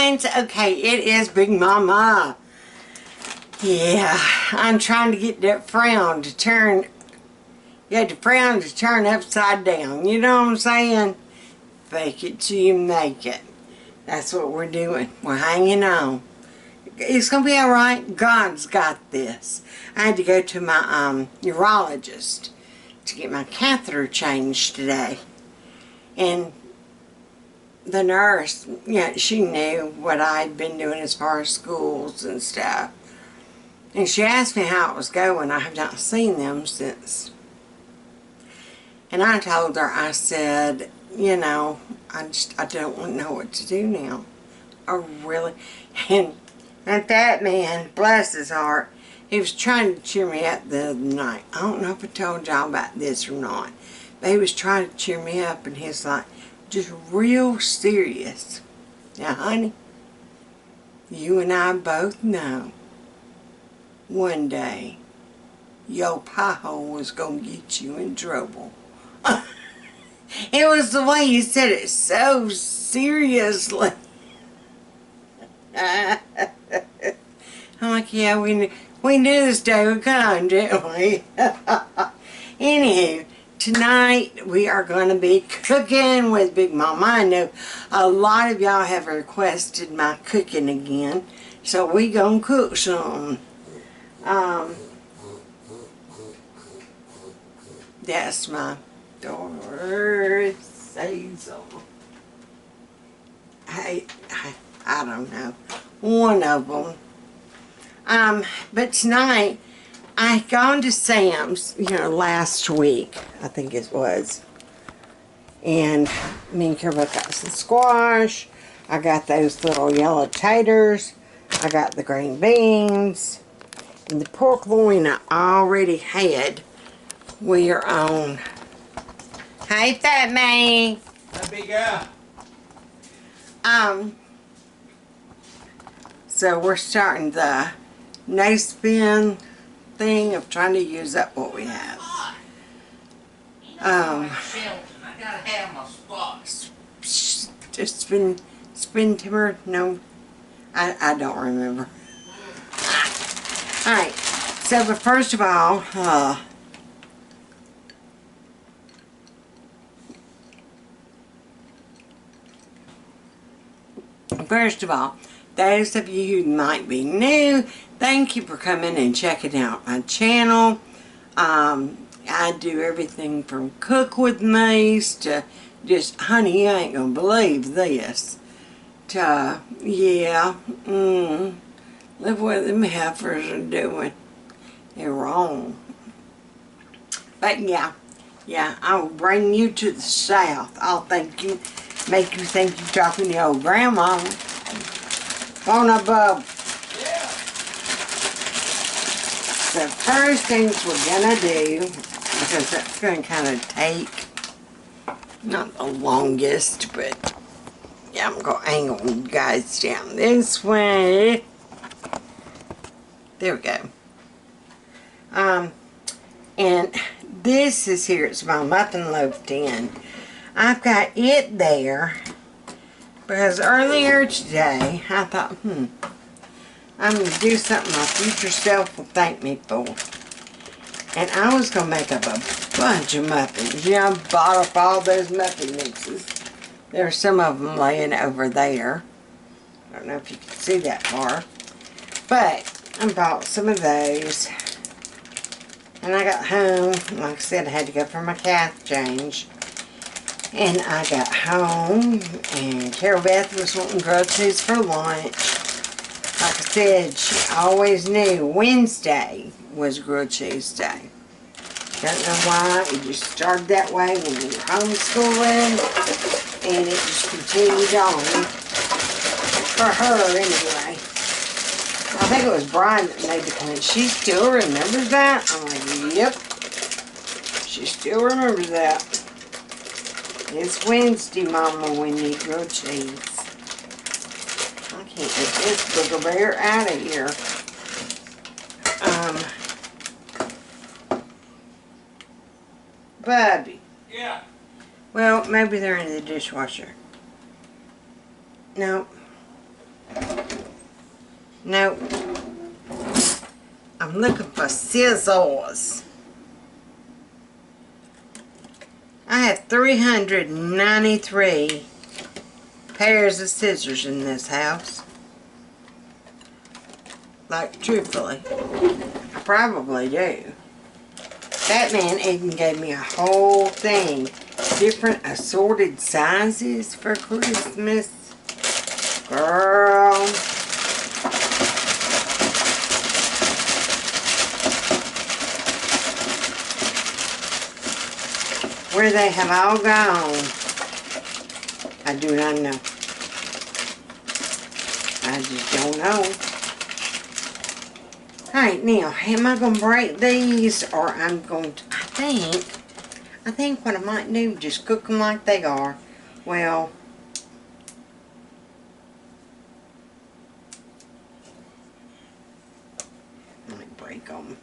friends. Okay, it is Big Mama. Yeah, I'm trying to get that frown to turn. You had the frown to turn upside down. You know what I'm saying? Fake it till you make it. That's what we're doing. We're hanging on. It's going to be alright. God's got this. I had to go to my urologist to get my catheter changed today. And the nurse, yeah, she knew what I'd been doing as far as schools and stuff. And she asked me how it was going. I have not seen them since. And I told her, I said, you know, I don't know what to do now. I really, and that man, bless his heart, he was trying to cheer me up the other night. I don't know if I told y'all about this or not, but he was trying to cheer me up, and he's like, just real serious. Now, honey, you and I both know one day your pie-hole was going to get you in trouble. It was the way you said it so seriously. I'm like, yeah, we knew this day would come, didn't we? Anywho, tonight we are going to be cooking with Big Mama. I know a lot of y'all have requested my cooking again, so we gonna cook some. That's my daughter, Hazel. I don't know. One of them. But tonight, I had gone to Sam's, you know, last week, I think it was. And me and Carol got some squash. I got those little yellow taters. I got the green beans. And the pork loin I already had. We are on. Hey, FATMAN. Hey, big girl. So we're starting the no spin thing of trying to use up what we have. I gotta have my spots. Just spin timber. No, I don't remember. All right. So, but first of all, those of you who might be new, thank you for coming and checking out my channel. I do everything from cook with me's to just, honey, you ain't gonna believe this, to, yeah, look what them heifers are doing. They're wrong. But yeah, I'll bring you to the South. I'll make you think you're talking to old grandma. Phone up, Bub. Yeah. The first things we're gonna do, because that's gonna kind of take, not the longest, but yeah, I'm gonna angle you guys down this way. There we go. And this is here, it's my muffin loaf tin. I've got it there because earlier today I thought, I'm going to do something my future self will thank me for. And I was going to make up a bunch of muffins. You know, I bought up all those muffin mixes. There are some of them laying over there. I don't know if you can see that far. But I bought some of those. And I got home, like I said, I had to go for my cath change. And I got home, and Carol Beth was wanting grilled cheese for lunch. Like I said, she always knew Wednesday was grilled cheese day. Don't know why, it just started that way when we were homeschooling, and it just continued on. For her, anyway. I think it was Brian that made the comment. She still remembers that? I'm like, yep. She still remembers that. It's Wednesday, Mama, when you grilled cheese. I can't get this booger bear out of here. Bubby. Yeah. Well, maybe they're in the dishwasher. Nope. Nope. I'm looking for scissors. I have 393 pairs of scissors in this house. Like, truthfully. I probably do. FATMAN even gave me a whole thing. Different assorted sizes for Christmas. Girl. Where they have all gone, I do not know. I just don't know. Alright, now, am I going to break these, or I'm going to, I think what I might do, just cook them like they are. Well, let me break them.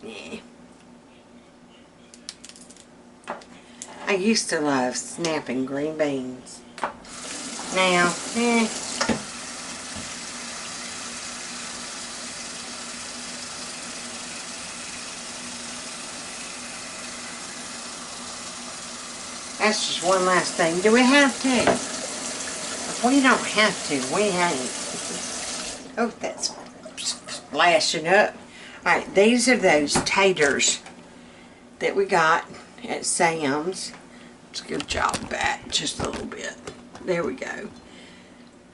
Yeah. I used to love snapping green beans. Now, that's just one last thing. Do we have to? If we don't have to, we ain't. Oh, that's splashing up. Alright, these are those taters that we got at Sam's. Let's go job back just a little bit. There we go.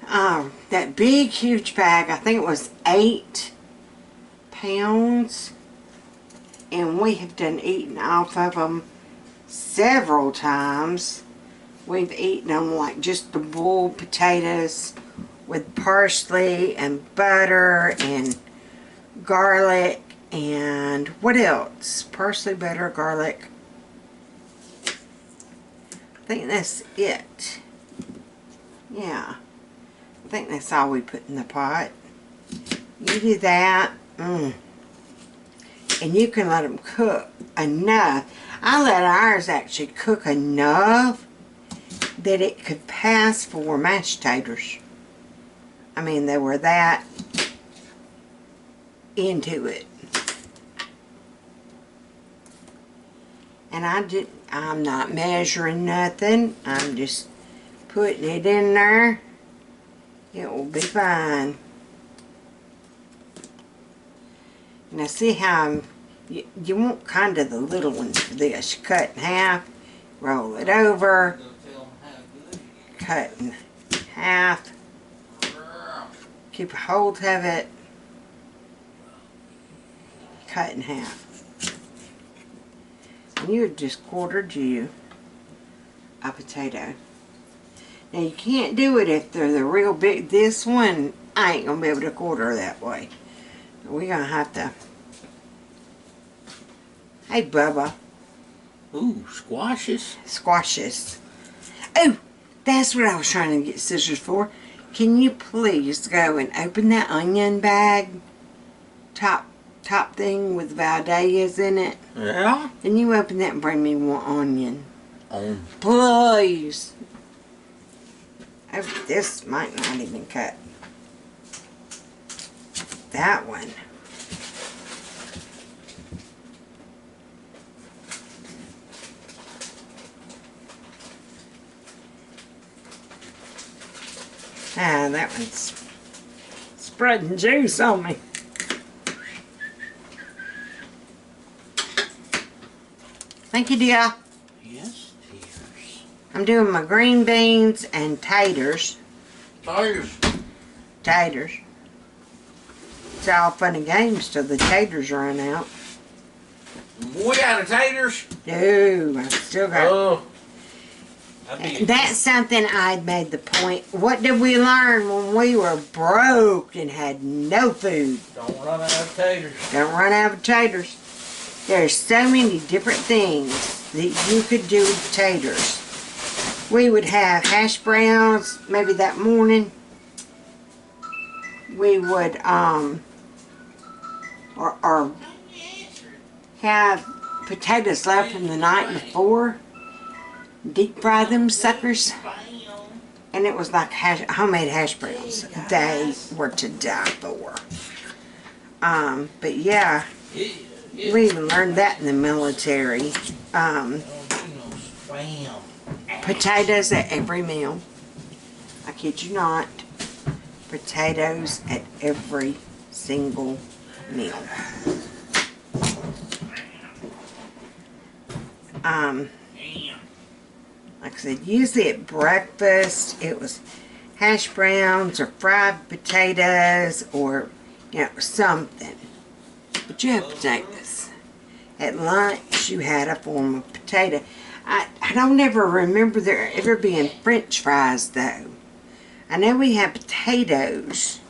That big, huge bag, I think it was 8 pounds. And we have done eaten off of them several times. We've eaten them like just the boiled potatoes with parsley and butter and garlic and what else? Parsley, butter, garlic. I think that's it. Yeah. I think that's all we put in the pot. You do that. And you can let them cook enough. I let ours actually cook enough that it could pass for mashed taters. I mean, they were that into it. And I'm not measuring nothing. I'm just putting it in there. It will be fine. Now see how you want kind of the little ones for this. Cut in half, roll it over, cut in half, keep a hold of it, cut in half. And you have just quartered you a potato. Now you can't do it if they're the real big. This one, I ain't gonna be able to quarter that way. We're gonna have to. Hey, Bubba. Ooh, squashes. Squashes. Oh, that's what I was trying to get scissors for. Can you please go and open that onion bag? Top thing with Valdez in it. Yeah? Can you open that and bring me one onion? Please. Oh, this might not even cut. That one. Ah, that one's spreading juice on me. Thank you, dear. Yes, dears. I'm doing my green beans and taters. Taters. It's all fun and games till the taters run out. We out of taters? Dude, I still got... Oh. That's something I'd made the point. What did we learn when we were broke and had no food? Don't run out of taters. Don't run out of taters. There's so many different things that you could do with taters. We would have hash browns maybe that morning. We would or have potatoes left from the night before. Deep fry them suckers. And it was like homemade hash browns. They were to die for. But yeah, we even learned that in the military. Potatoes at every meal. I kid you not. Potatoes at every single meal. Like I said, usually at breakfast it was hash browns or fried potatoes or, you know, something. But you have potatoes. At lunch you had a form of potato. I don't ever remember there ever being French fries though. I know we had potatoes,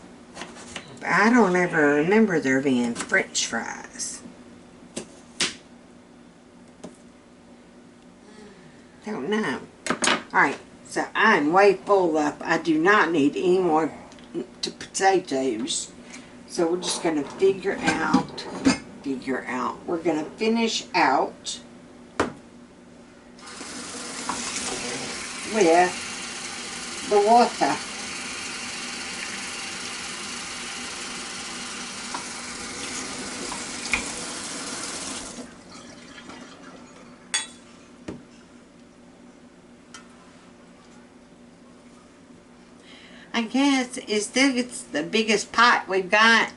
but I don't ever remember there being French fries. Don't know. Alright, so I'm way full up. I do not need any more potatoes. So we're just going to figure out. We're going to finish out with the water. I guess it's the biggest pot we've got.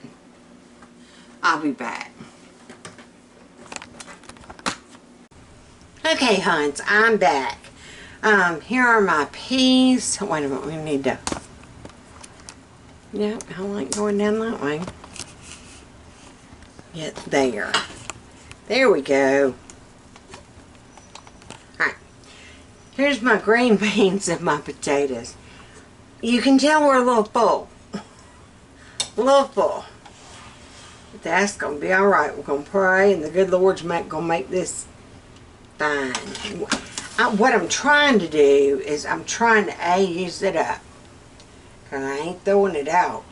I'll be back. Okay, Hunts, I'm back. Here are my peas. Wait a minute, we need to. Yep, I like going down that way. Get there. There we go. Alright. Here's my green beans and my potatoes. You can tell we're a little full. A little full. But that's going to be alright. We're going to pray and the good Lord's going to make this fine. What I'm trying to do is I'm trying to A, use it up. Because I ain't throwing it out.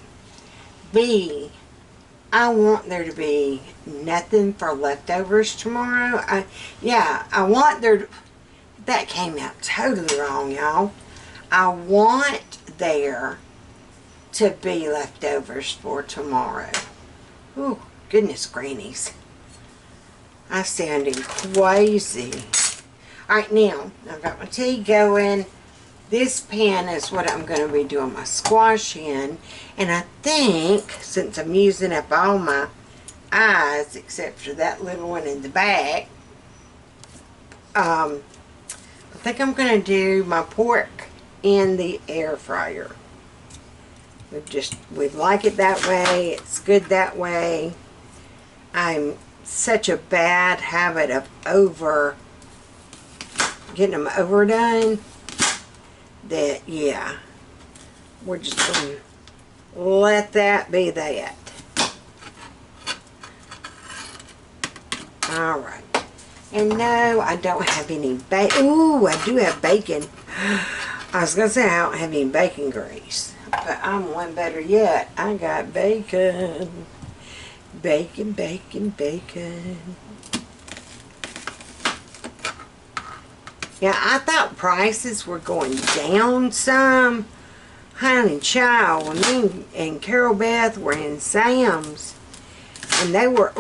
B, I want there to be nothing for leftovers tomorrow. I want there to, that came out totally wrong, y'all. I want there to be leftovers for tomorrow. Ooh, goodness grannies. I sounded crazy. Alright, now, I've got my tea going. This pan is what I'm going to be doing my squash in. And I think, since I'm using up all my eyes, except for that little one in the back, I think I'm going to do my pork in the air fryer. We like it that way. It's good that way. I'm such a bad habit of getting them overdone that, yeah, we're just going to let that be that. Alright. And no, I don't have any bacon. Ooh, I do have bacon. I was going to say I don't have any bacon grease. But I'm one better yet. I got bacon. Bacon, bacon, bacon. Yeah, I thought prices were going down some. Honey child, when me and Carol Beth were in Sam's, and they were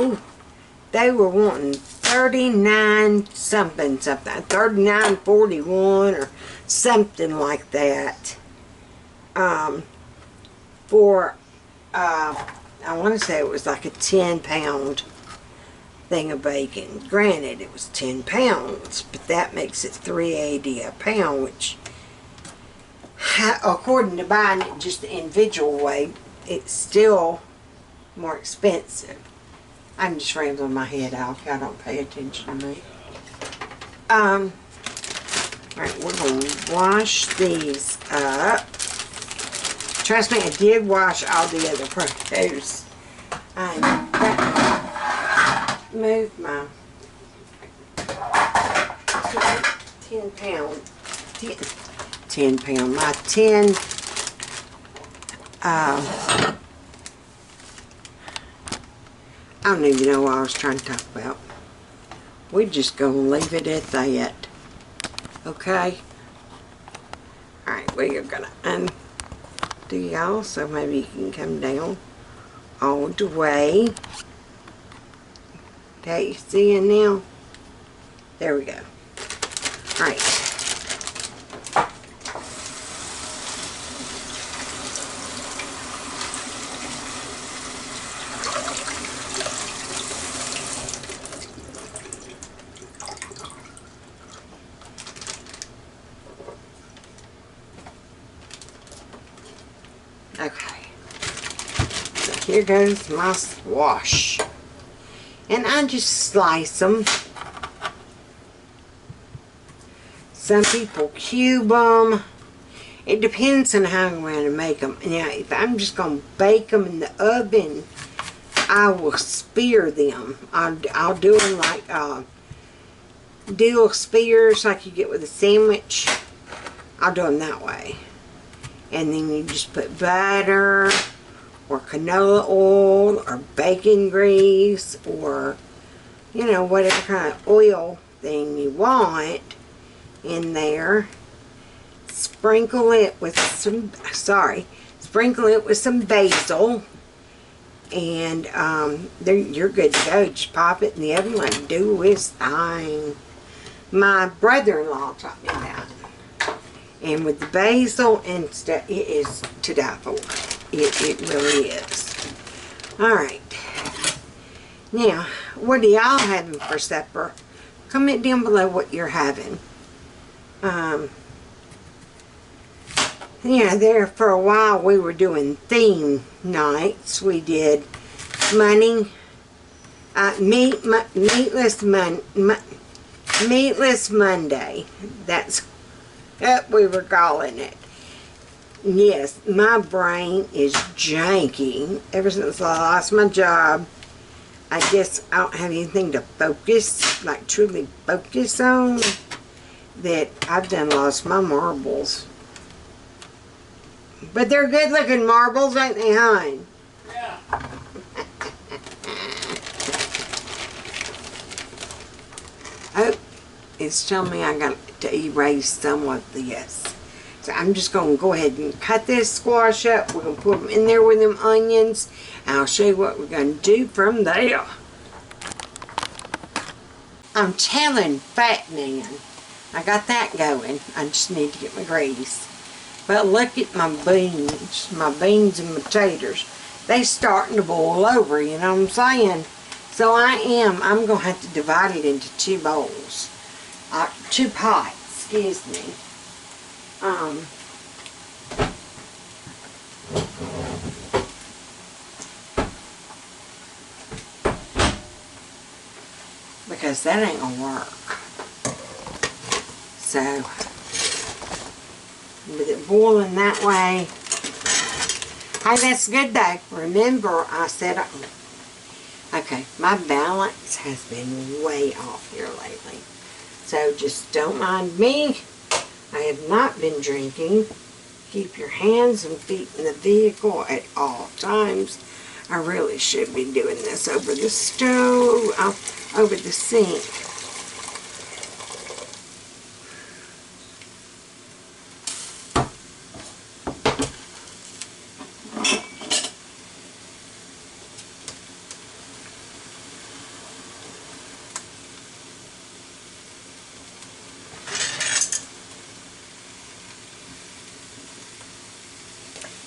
wanting 39 something, 39.41 or something like that. For I want to say it was like a 10-pound thing of bacon. Granted, it was 10 pounds, but that makes it $3.80 a pound, which, according to buying it just the individual way, it's still more expensive. I'm just rambling my head off. Y'all don't pay attention to me. Alright, we're going to wash these up. Trust me, I did wash all the other produce. I'm move my 10 pound, my 10, I don't even know what I was trying to talk about. We're just going to leave it at that. Okay? Alright, we are gonna undo y'all so maybe you can come down all the way. Okay, you see it now? There we go. Alright. Okay, so here goes my squash, and I just slice them. Some people cube them. It depends on how I'm going to make them. Now, if I'm just going to bake them in the oven, I will spear them. I'll do them like deal spears like you get with a sandwich. I'll do them that way. And then you just put butter or canola oil or bacon grease or, you know, whatever kind of oil thing you want in there. Sprinkle it with some, sprinkle it with some basil. And you're good to go. Just pop it in the oven like do his thing. My brother-in-law taught me that. And with the basil and stuff, it is to die for. It really is. Alright. Now, what are y'all having for supper? Comment down below what you're having. Yeah, there for a while we were doing theme nights. We did Meatless Monday. That's what we were calling it. Yes, my brain is janky. Ever since I lost my job, I guess I don't have anything to focus, like truly focus on, that I've done lost my marbles. But they're good looking marbles, ain't they, hon? Yeah. Oh, it's telling me I got to erase some of this. So I'm just going to go ahead and cut this squash up. We're going to put them in there with them onions. And I'll show you what we're going to do from there. I'm telling FATMAN, I got that going. I just need to get my grease. But look at my beans and potatoes. They starting to boil over, you know what I'm saying? So I'm going to have to divide it into two bowls. 2 pots, excuse me. Because that ain't gonna work. So, with it boiling that way, hey, that's good though. Remember, I said, okay, my balance has been way off here lately. So just don't mind me. I have not been drinking. Keep your hands and feet in the vehicle at all times. I really should be doing this over the stove, over the sink.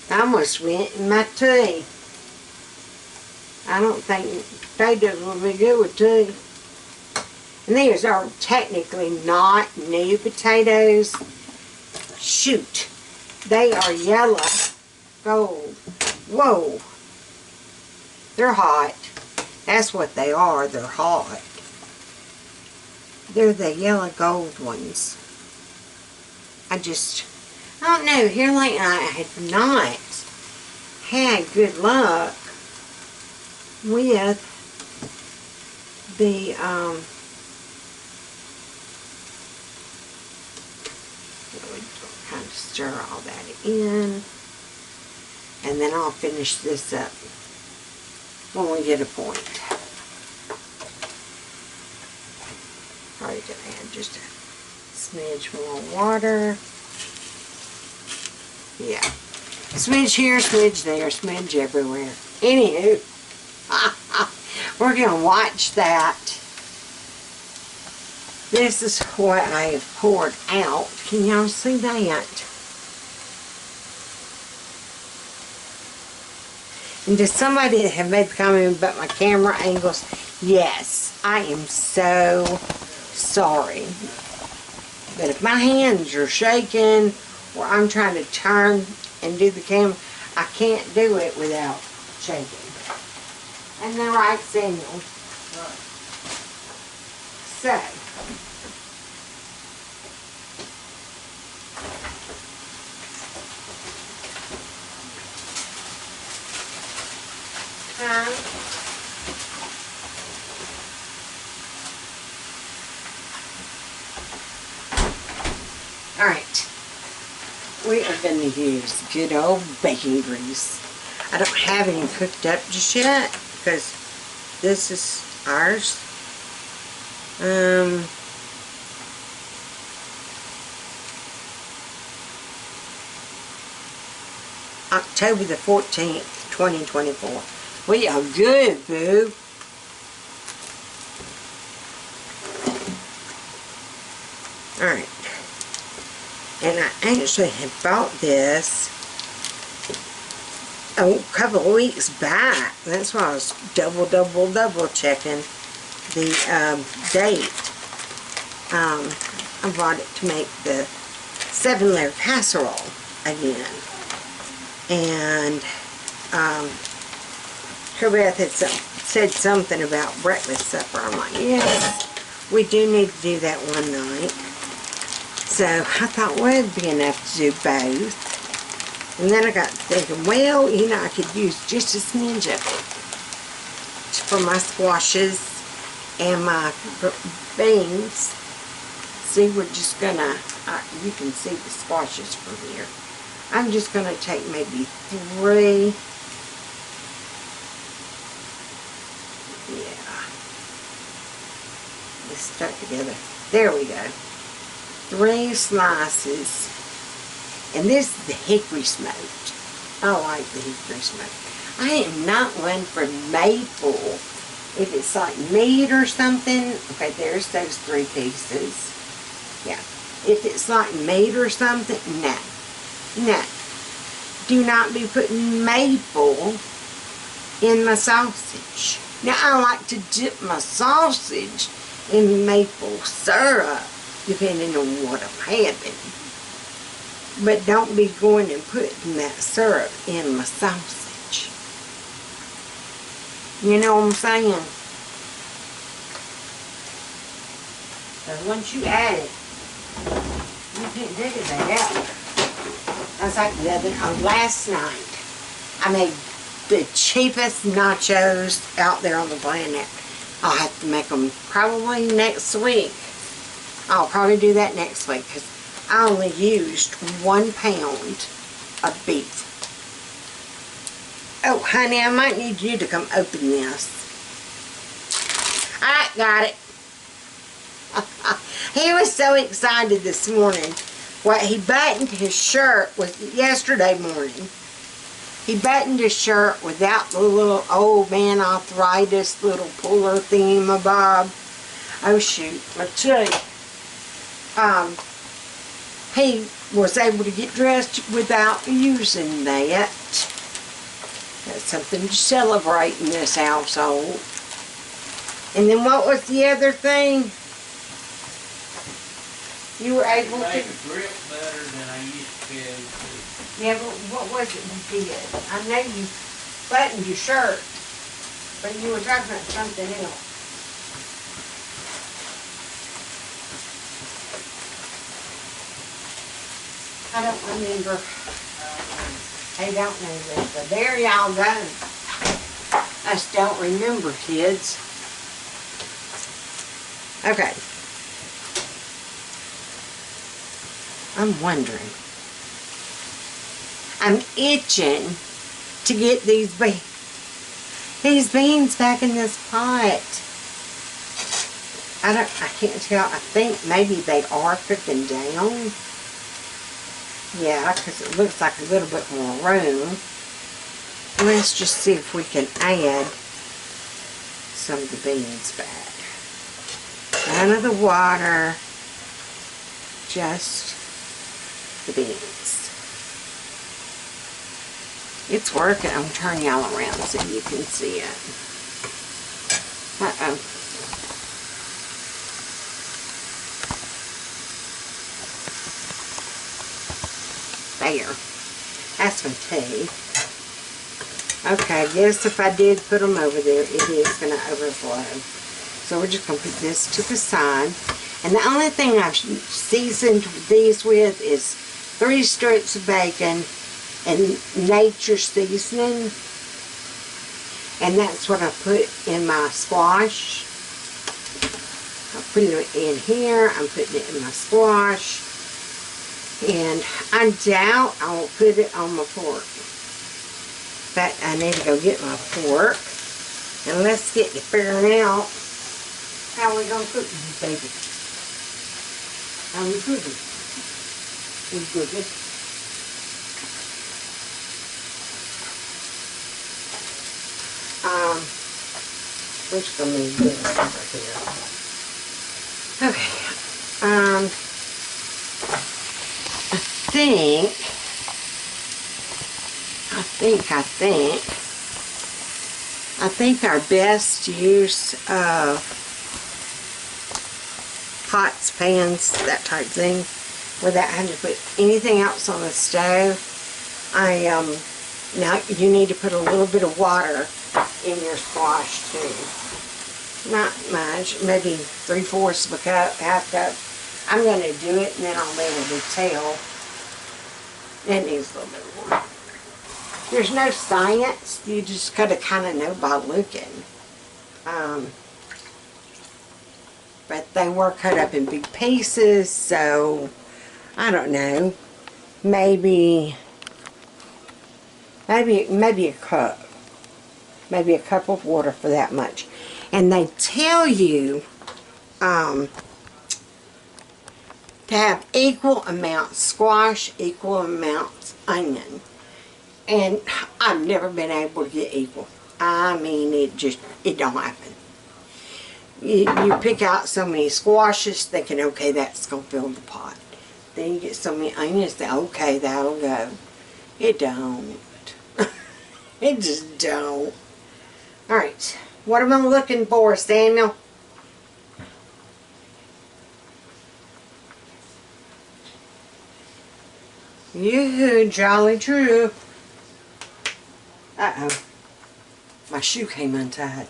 I almost went in my tea. I don't think potatoes will be good with tea. And these are technically not new potatoes. Shoot. They are yellow gold. Whoa. They're hot. That's what they are. They're hot. They're the yellow gold ones. I don't know. Here lately I have not had good luck with the kind of stir all that in, and then I'll finish this up when we get a point. Probably gonna add just a smidge more water. Yeah. Smidge here, smidge there, smidge everywhere. Anywho, we're going to watch that. This is what I have poured out. Can y'all see that? And to somebody that have made the comment about my camera angles, yes, I am so sorry. But if my hands are shaking or I'm trying to turn and do the camera, I can't do it without shaking. And the right signal. So, alright, we are going to use good old bacon grease. I don't have any cooked up just yet because this is ours. October the 14th, 2024. We are good, boo. Alright. And I actually had bought this a couple of weeks back. That's why I was double checking the date. I bought it to make the 7-layer casserole again. And her Beth had said something about breakfast supper. I'm like, yes, we do need to do that one night. So I thought, well, it'd be enough to do both. And then I got thinking, well, you know, I could use just a smidge of it for my squashes and my beans. See, we're just gonna, you can see the squashes from here. I'm just gonna take maybe 3. Yeah. It's stuck together. There we go. 3 slices. And this is the hickory smoked. I like the hickory smoked. I am not one for maple. If it's like meat or something, okay, there's those 3 pieces. Yeah. If it's like meat or something, no. No. Do not be putting maple in my sausage. Now, I like to dip my sausage in maple syrup, depending on what I'm having. But don't be going and putting that syrup in my sausage. You know what I'm saying? Because once you add it, you can't dig it back out. That's like last night, I made the cheapest nachos out there on the planet. I'll have to make them probably next week. I'll probably do that next week because I only used 1 pound of beef. Oh, honey, I might need you to come open this. Alright, got it. He was so excited this morning. Well, he buttoned his shirt yesterday morning. He buttoned his shirt without the little old man arthritis little puller thingamabob. Oh shoot, I tell you. He was able to get dressed without using that. That's something to celebrate in this household. And then what was the other thing? You were able to grip better than I used to be able to. Yeah, but what was it you did? I know you buttoned your shirt, but you were talking about something else. I don't remember. I don't remember. So there y'all go. I just don't remember, kids. Okay. I'm wondering. I'm itching to get these beans back in this pot. I can't tell. I think maybe they are cooking down. Yeah, because it looks like a little bit more room. Let's just see if we can add some of the beans back. None of the water, just the beans. It's working. I'm turning y'all around so you can see it. Uh-oh. There. That's my tea. Okay, I guess if I did put them over there, it is going to overflow. So we're just going to put this to the side. And the only thing I've seasoned these with is 3 strips of bacon and nature seasoning. And that's what I put in my squash. I'm putting it in here. I'm putting it in my squash. And I doubt I will put it on my pork. But I need to go get my pork. And let's get to figuring out how we gonna cook this baby. How we cooking? We cooking. We're just gonna move this over here. Okay. I think our best use of pots, pans, that type thing, without having to put anything else on the stove, now you need to put a little bit of water in your squash too. Not much, maybe 3/4 of a cup, half cup. I'm going to do it and then I'll be able to tell. It needs a little bit more. There's no science, you just gotta kind of know by looking. But they were cut up in big pieces, so I don't know. Maybe a cup. Maybe a cup of water for that much. And they tell you to have equal amounts squash, equal amounts onion. And I've never been able to get equal. I mean, it don't happen. You pick out so many squashes thinking, okay, that's going to fill the pot. Then you get so many onions that, okay, that'll go. It don't. It just don't. Alright, what am I looking for, Samuel? You jolly true. Uh-oh. My shoe came untied.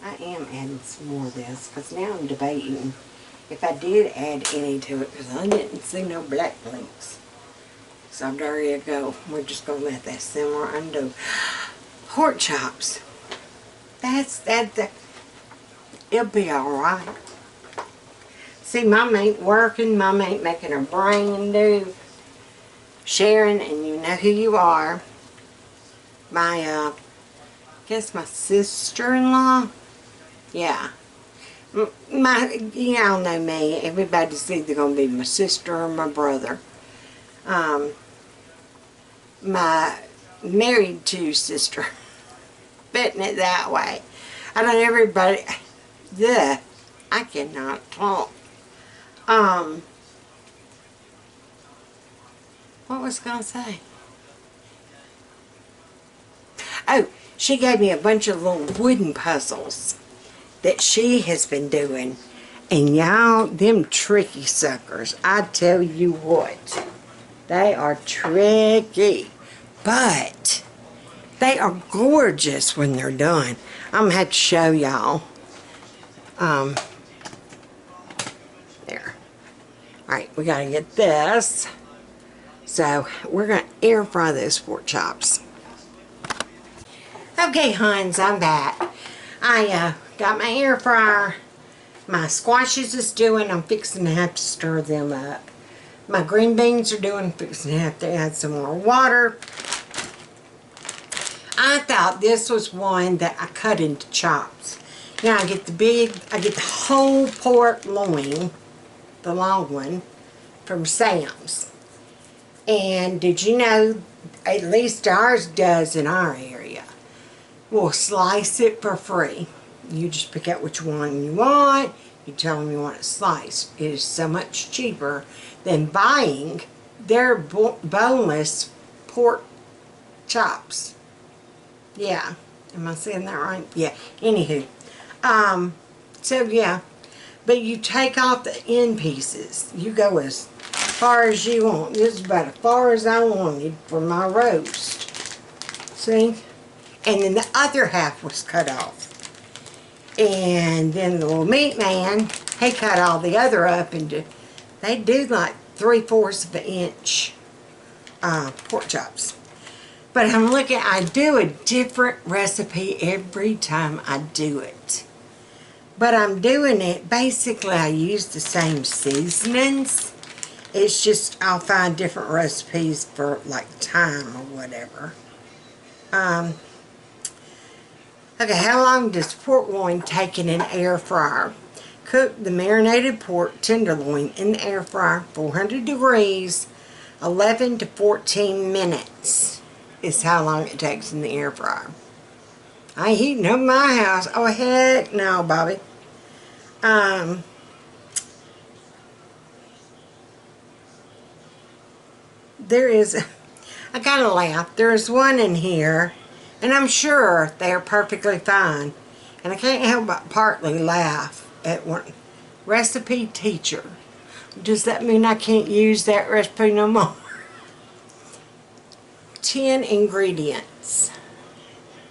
I am adding some more of this because now I'm debating if I did add any to it because I didn't see no black links. So there you go. We're just going to let that simmer undo. Pork chops. It'll be alright. See, Mom ain't working. Mom ain't making her brain do. Sharon, and you know who you are. My, guess my sister-in-law. Yeah. Y'all know me. Everybody's either going to be my sister or my brother. My married to sister. Putting it that way. I don't know everybody. I cannot talk. What was I going to say? Oh, she gave me a bunch of little wooden puzzles that she has been doing. And y'all, them tricky suckers, I tell you what, they are tricky. But they are gorgeous when they're done. I'm going to have to show y'all. There. Alright, we got to get this. So, we're going to air fry those pork chops. Okay, Huns, I'm back. I got my air fryer. My squashes is doing. I'm fixing to have to stir them up. My green beans are doing. I'm fixing to have to add some more water. I thought this was one that I cut into chops. Now I get the whole pork loin. the long one, from Sam's. And did you know, at least ours does in our area, we'll slice it for free. You just pick out which one you want. You tell them you want it sliced. It is so much cheaper than buying their boneless pork chops. Yeah. Am I saying that right? Yeah. Anywho. So yeah. But you take off the end pieces. You go as far as you want. This is about as far as I wanted for my roast. See? And then the other half was cut off. And then the little meat man, he cut all the other up into, they do like 3/4 of an inch pork chops. But I'm looking, I do a different recipe every time I do it. But I'm doing it, basically I use the same seasonings. It's just, I'll find different recipes for like thyme or whatever. Okay, how long does pork loin take in an air fryer? Cook the marinated pork tenderloin in the air fryer, 400 degrees, 11 to 14 minutes is how long it takes in the air fryer. I ain't heating up my house. Oh, heck no, Bobby. There is, I gotta laugh, there's one in here, and I'm sure they're perfectly fine. And I can't help but partly laugh at one. Recipe teacher. Does that mean I can't use that recipe no more? 10 ingredients.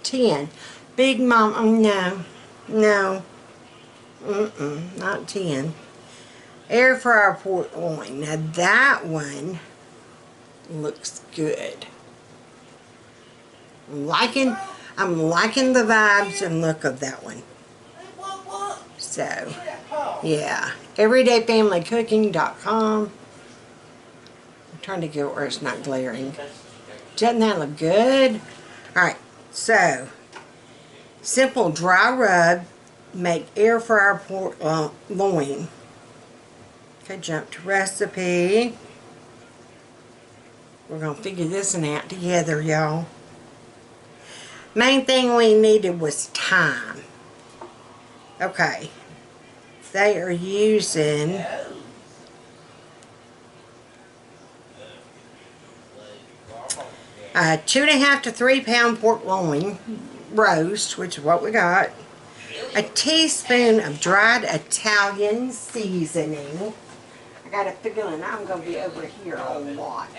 10. Big Mom, oh no. No. Not 10. Air fryer pork loin. Now that one looks good. I'm liking the vibes and look of that one. So, yeah. everydayfamilycooking.com. I'm trying to get where it's not glaring. Doesn't that look good? Alright, so simple dry rub, make air fryer pork loin. Okay, jump to recipe. We're going to figure this one out together, y'all. Main thing we needed was thyme. Okay. They are using 2.5 to 3 pound pork loin roast, which is what we got. A teaspoon of dried Italian seasoning. I got a feeling I'm going to be over here a lot.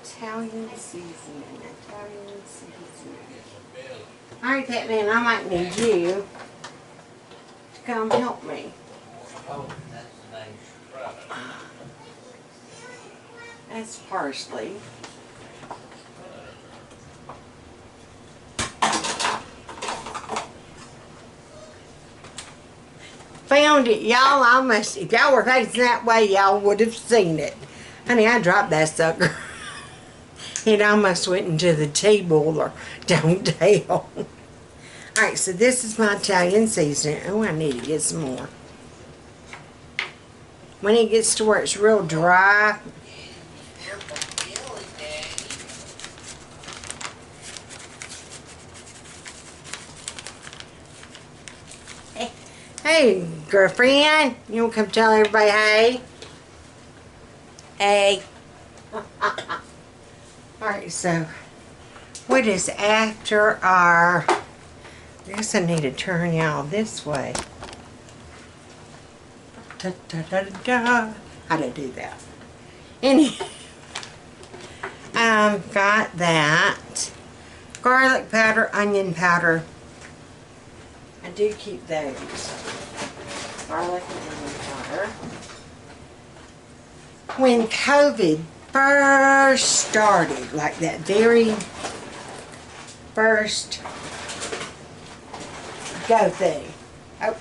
Italian seasoning. Alright, Fatman, I might need you to come help me. That's parsley. Found it, y'all. If y'all were facing that way, y'all would have seen it. Honey, I dropped that sucker. It almost went into the tea boiler. Don't tell. Alright, so this is my Italian seasoning. Oh, I need to get some more. When it gets to where it's real dry, hey, girlfriend, you want to come tell everybody hey? Hey. Alright, so what is after our, I guess I need to turn y'all this way. Da, da, da, da, da. How to do that? Anyway, I've got that. Garlic powder, onion powder. I do keep those. Garlic and onion powder. When COVID first started, like that very first go thing. Oh,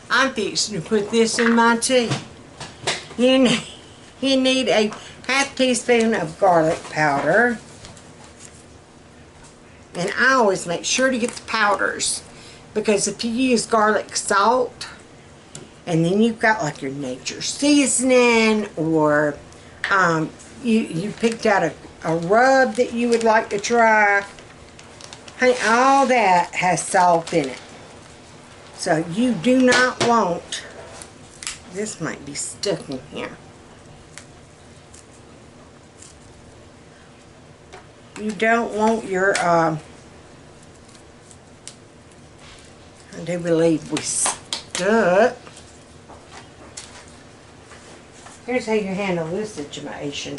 I'm fixing to put this in my tea. You need a half teaspoon of garlic powder. And I always make sure to get the powders, because if you use garlic salt, And then you've got like your nature seasoning, or you picked out a rub that you would like to try. Honey, all that has salt in it. So you do not want, this might be stuck in here. You don't want your, I do believe we stuck. Here's how you handle this situation.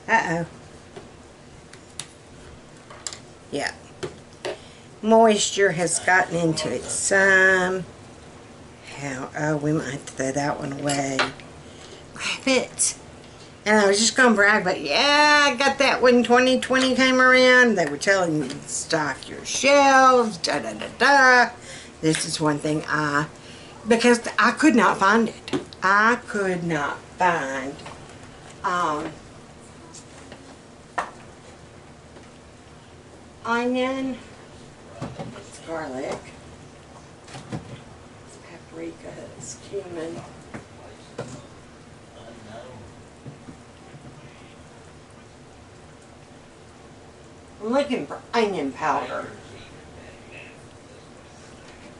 Uh-oh. Yeah. Moisture has gotten into it some. Oh, we might have to throw that one away. Grab it. And I was just going to brag, but yeah, I got that when 2020 came around. They were telling me to stock your shelves, da-da-da-da. This is one thing because I could not find it. I could not find, onion, it's garlic, it's paprika, it's cumin. I'm looking for onion powder.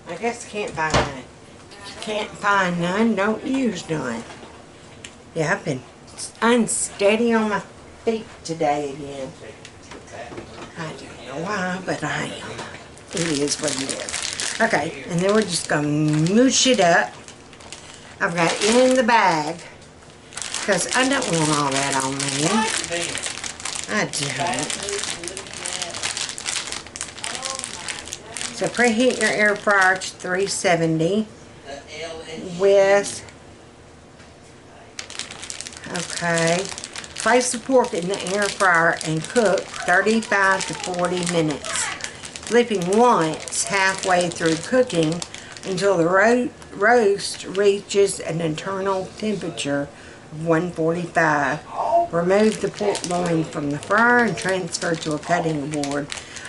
I guess can't find none. If you can't find none, don't use none. Yeah, I've been unsteady on my feet today again. I don't know why, but I am. It is what it is. Okay, and then we're just going to moosh it up. I've got it in the bag because I don't want all that on me. I don't. So preheat your air fryer to 370 with, okay, place the pork in the air fryer and cook 35 to 40 minutes, flipping once halfway through cooking until the roast reaches an internal temperature of 145. Remove the pork loin from the fryer and transfer to a cutting board.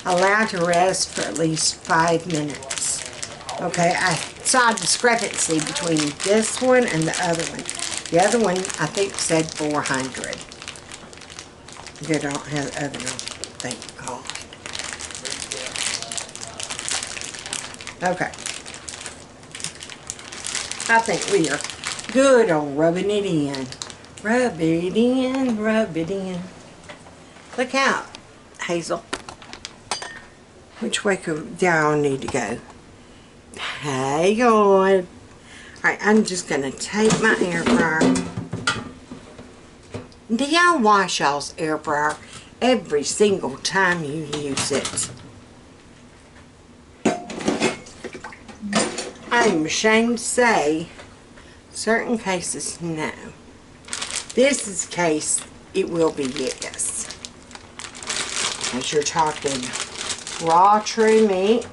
Allow to rest for at least 5 minutes. Okay, I saw a discrepancy between this one and the other one. The other one, I think, said 400. They don't have the other one, thank God. Okay. I think we are good on rubbing it in. Rub it in, rub it in. Look out, Hazel. Which way could y'all need to go? Hang on. Alright, I'm just going to take my air fryer. Do y'all wash y'all's air fryer every single time you use it? I'm ashamed to say, certain cases, no. This is the case, it will be yes. As you're talking raw true meat.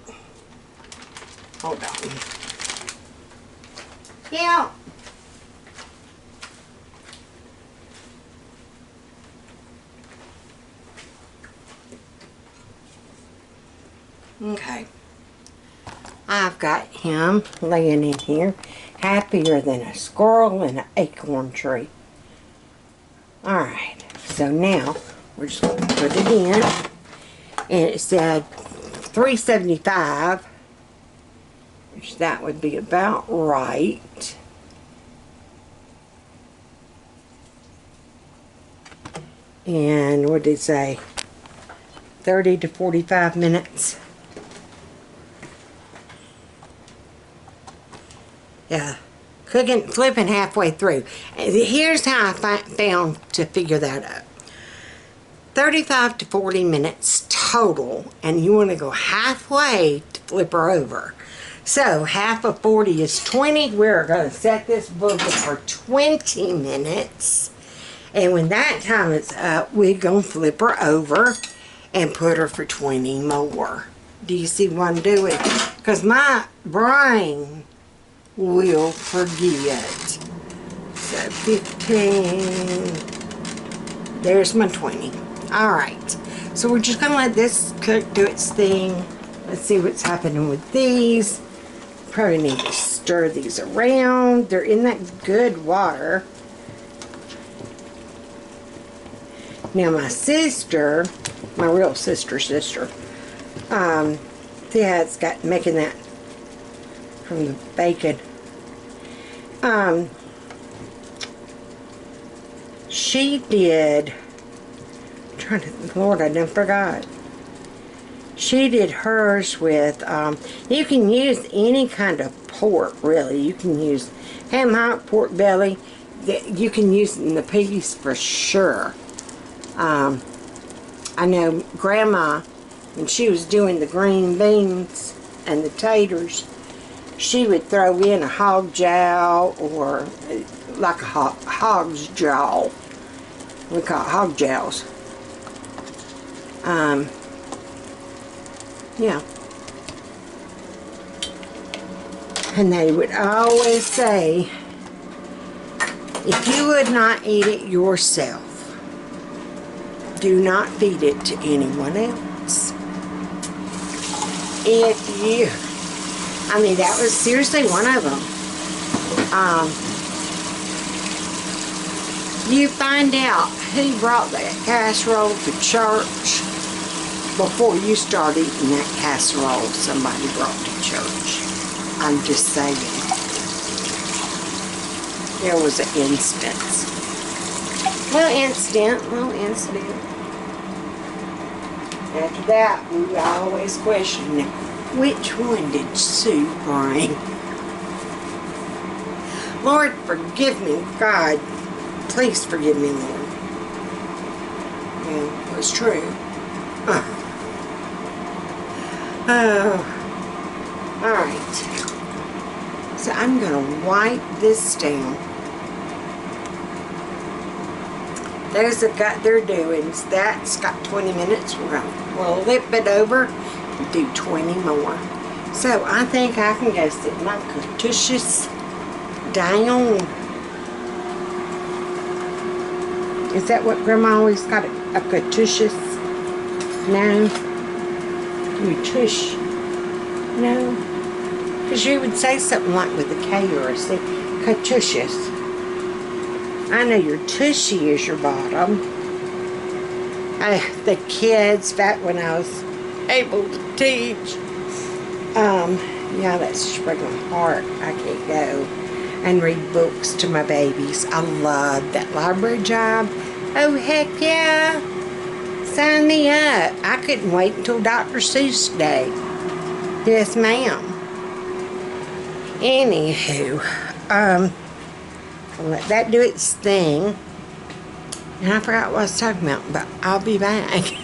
Hold on. Yeah. Okay. I've got him laying in here, happier than a squirrel in an acorn tree. Alright, so now we're just going to put it in. And it said 375, which that would be about right. And what did it say? 30 to 45 minutes. Yeah, cooking, flipping halfway through. Here's how I found to figure that out. 35 to 40 minutes total, and you want to go halfway to flip her over. So half of 40 is 20. We're going to set this booger for 20 minutes, and when that time is up, we're going to flip her over and put her for 20 more. Do you see what I'm doing? Because my brain will forget. So 15, there's my 20. Alright, so we're just going to let this cook, do its thing. Let's see what's happening with these. Probably need to stir these around. They're in that good water. Now my sister, my real sister, Dad's got making that from the bacon. She did, Lord, I done forgot. She did hers with, you can use any kind of pork, really. You can use ham hock, pork belly. You can use it in the piece for sure. I know Grandma, when she was doing the green beans and the taters, she would throw in a hog jowl or like a hog's jaw. We call it hog jowls. Yeah. And they would always say, if you would not eat it yourself, do not feed it to anyone else. If you, I mean, that was seriously one of them. You find out who brought that casserole to church before you start eating that casserole somebody brought to church. I'm just saying. There was an instance. Little incident. After that, we would always question, which one did Sue bring? Lord, forgive me, God. Please forgive me, Lord. Yeah, it was true. Oh. Alright. So I'm going to wipe this down. Those that got their doings, that's got 20 minutes. We'll lip it over and do 20 more. So I think I can go sit my cartouches down. Is that what Grandma always got, a cartouches? No. You tush. No. Because you would say something like with a K or a C. Cartouches. I know your tushy is your bottom. The kids, back when I was able to teach, yeah, that's just breaking my heart. I can't go and read books to my babies. I love that library job. Oh, heck yeah. Sign me up. I couldn't wait until Dr. Seuss Day. Yes, ma'am. Anywho, I'll let that do its thing. And I forgot what I was talking about, but I'll be back.